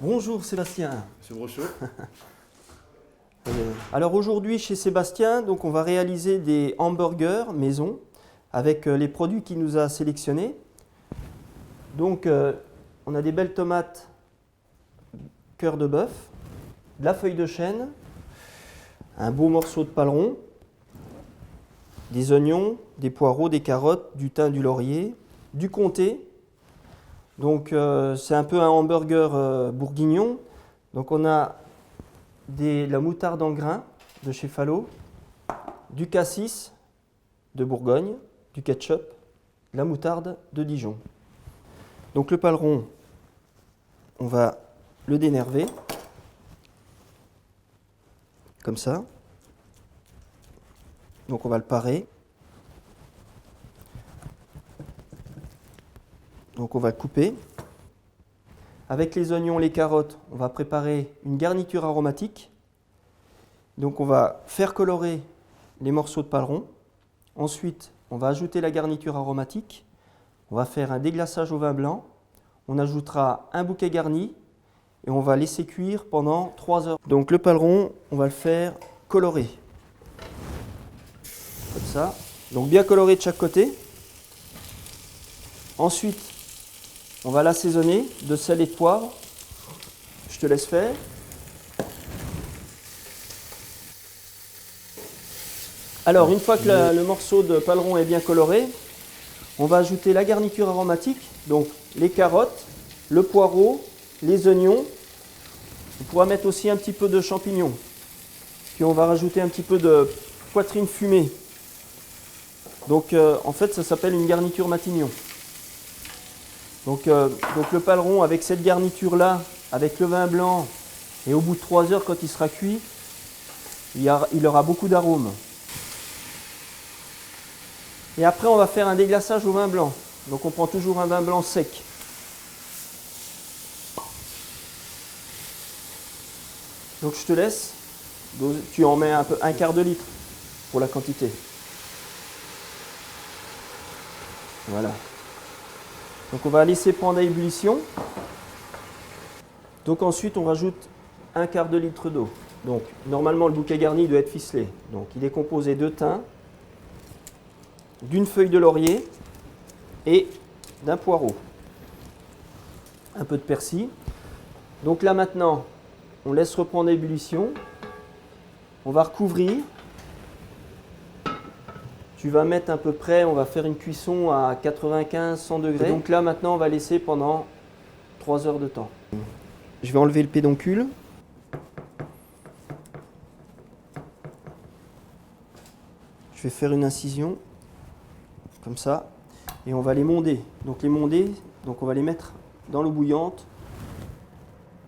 Bonjour Sébastien. Monsieur Brochot. Alors aujourd'hui chez Sébastien, donc on va réaliser des hamburgers maison avec les produits qu'il nous a sélectionnés. Donc on a des belles tomates cœur de bœuf, de la feuille de chêne, un beau morceau de paleron, des oignons, des poireaux, des carottes, du thym, du laurier, du comté. Donc c'est un peu un hamburger bourguignon. Donc on a la moutarde en grains de chez Fallo, du cassis de Bourgogne, du ketchup, de la moutarde de Dijon. Donc le paleron, on va le dénerver, comme ça. Donc on va le parer. Donc on va le couper. Avec les oignons, les carottes, on va préparer une garniture aromatique. Donc on va faire colorer les morceaux de paleron. Ensuite, on va ajouter la garniture aromatique. On va faire un déglaçage au vin blanc. On ajoutera un bouquet garni et on va laisser cuire pendant 3 heures. Donc le paleron, on va le faire colorer. Comme ça. Donc bien coloré de chaque côté. Ensuite, on va l'assaisonner de sel et de poivre. Je te laisse faire. Alors, une fois que le morceau de paleron est bien coloré, on va ajouter la garniture aromatique, donc les carottes, le poireau, les oignons. On pourra mettre aussi un petit peu de champignons. Puis on va rajouter un petit peu de poitrine fumée. Donc en fait, ça s'appelle une garniture Matignon. Donc le paleron avec cette garniture-là, avec le vin blanc, et au bout de 3 heures, quand il sera cuit, il aura beaucoup d'arômes. Et après, on va faire un déglaçage au vin blanc. Donc on prend toujours un vin blanc sec. Donc je te laisse. Tu en mets un quart de litre pour la quantité. Voilà. Donc on va laisser prendre à ébullition. Donc ensuite on rajoute un quart de litre d'eau. Donc normalement le bouquet garni doit être ficelé. Donc il est composé de thym, d'une feuille de laurier et d'un poireau. Un peu de persil. Donc là maintenant on laisse reprendre à ébullition. On va recouvrir. Tu vas mettre à peu près, on va faire une cuisson à 95-100 degrés. Et donc là, maintenant, on va laisser pendant 3 heures de temps. Je vais enlever le pédoncule. Je vais faire une incision, comme ça. Et on va les monder. Donc les monder, donc on va les mettre dans l'eau bouillante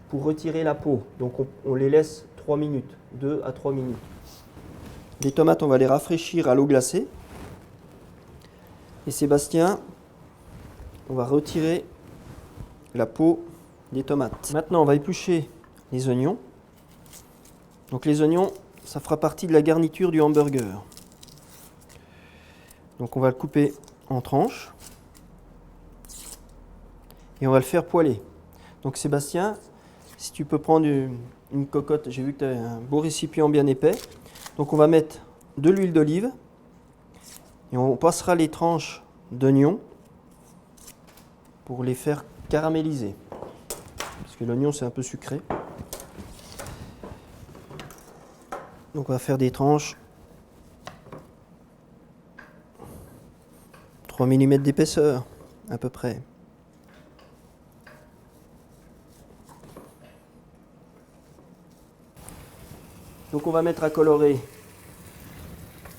pour retirer la peau. Donc on les laisse 3 minutes, 2 à 3 minutes. Les tomates, on va les rafraîchir à l'eau glacée. Et Sébastien, on va retirer la peau des tomates. Maintenant, on va éplucher les oignons. Donc les oignons, ça fera partie de la garniture du hamburger. Donc on va le couper en tranches. Et on va le faire poêler. Donc Sébastien, si tu peux prendre une cocotte, j'ai vu que tu as un beau récipient bien épais. Donc on va mettre de l'huile d'olive. Et on passera les tranches d'oignons pour les faire caraméliser. Parce que l'oignon, c'est un peu sucré. Donc on va faire des tranches 3 mm d'épaisseur, à peu près. Donc on va mettre à colorer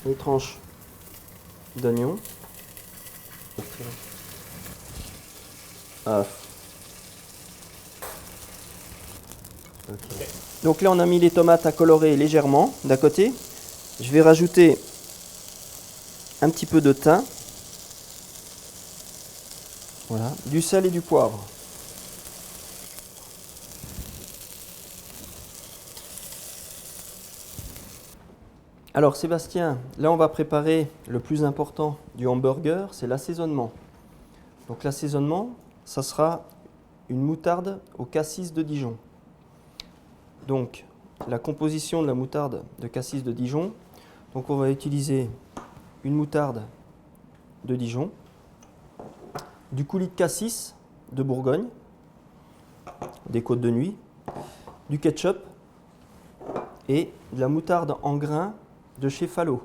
les tranches d'oignons. Ah. Okay. Donc là on a mis les tomates à colorer légèrement d'à côté. Je vais rajouter un petit peu de thym. Voilà, du sel et du poivre. Alors Sébastien, là on va préparer le plus important du hamburger, c'est l'assaisonnement. Donc l'assaisonnement, ça sera une moutarde au cassis de Dijon. Donc, la composition de la moutarde de cassis de Dijon. Donc, on va utiliser une moutarde de Dijon, du coulis de cassis de Bourgogne, des côtes de nuit, du ketchup et de la moutarde en grains de chez Fallot.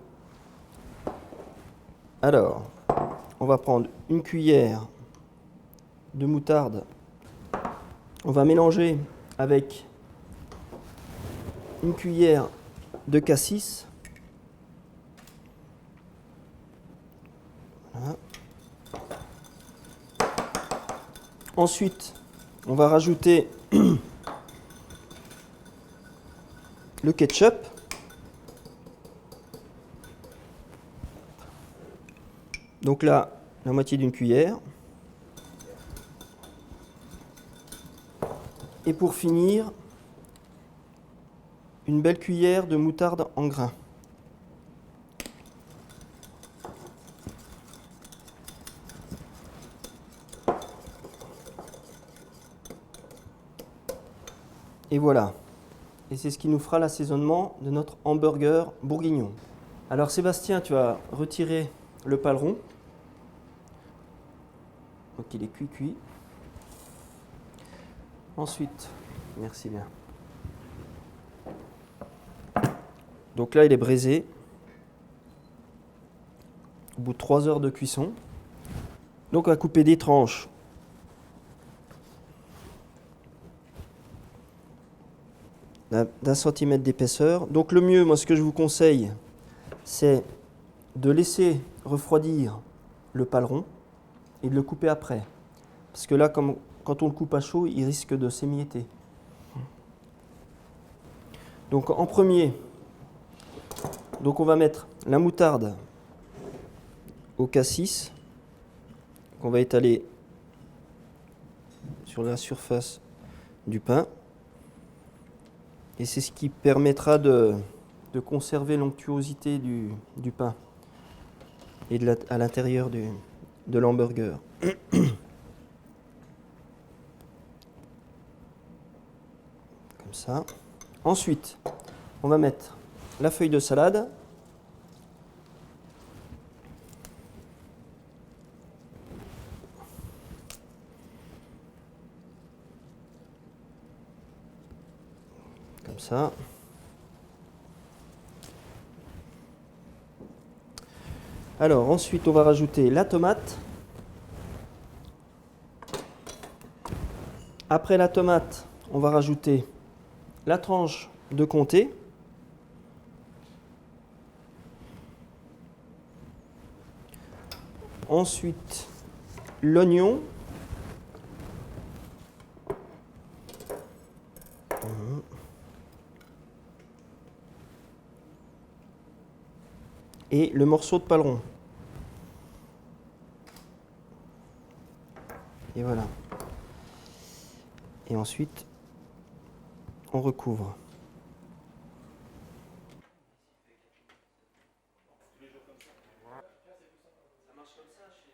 Alors, on va prendre une cuillère de moutarde. On va mélanger avec une cuillère de cassis. Voilà. Ensuite, on va rajouter le ketchup. Donc là, la moitié d'une cuillère. Et pour finir, une belle cuillère de moutarde en grains. Et voilà. Et c'est ce qui nous fera l'assaisonnement de notre hamburger bourguignon. Alors Sébastien, tu vas retirer le paleron. Donc il est cuit. Ensuite, merci bien. Donc là, il est braisé. Au bout de 3 heures de cuisson. Donc on va couper des tranches d'un centimètre d'épaisseur. Donc le mieux, moi ce que je vous conseille, c'est de laisser refroidir le paleron et de le couper après. Parce que là, quand on le coupe à chaud, il risque de s'émietter. Donc en premier, donc on va mettre la moutarde au cassis qu'on va étaler sur la surface du pain. Et c'est ce qui permettra de conserver l'onctuosité du pain et à l'intérieur de l'hamburger. Comme ça. Ensuite, on va mettre la feuille de salade. Comme ça. Alors ensuite, on va rajouter la tomate. Après la tomate, on va rajouter la tranche de comté. Ensuite, l'oignon. Et le morceau de paleron. Et voilà. Et ensuite, on recouvre. Ça marche comme ça chez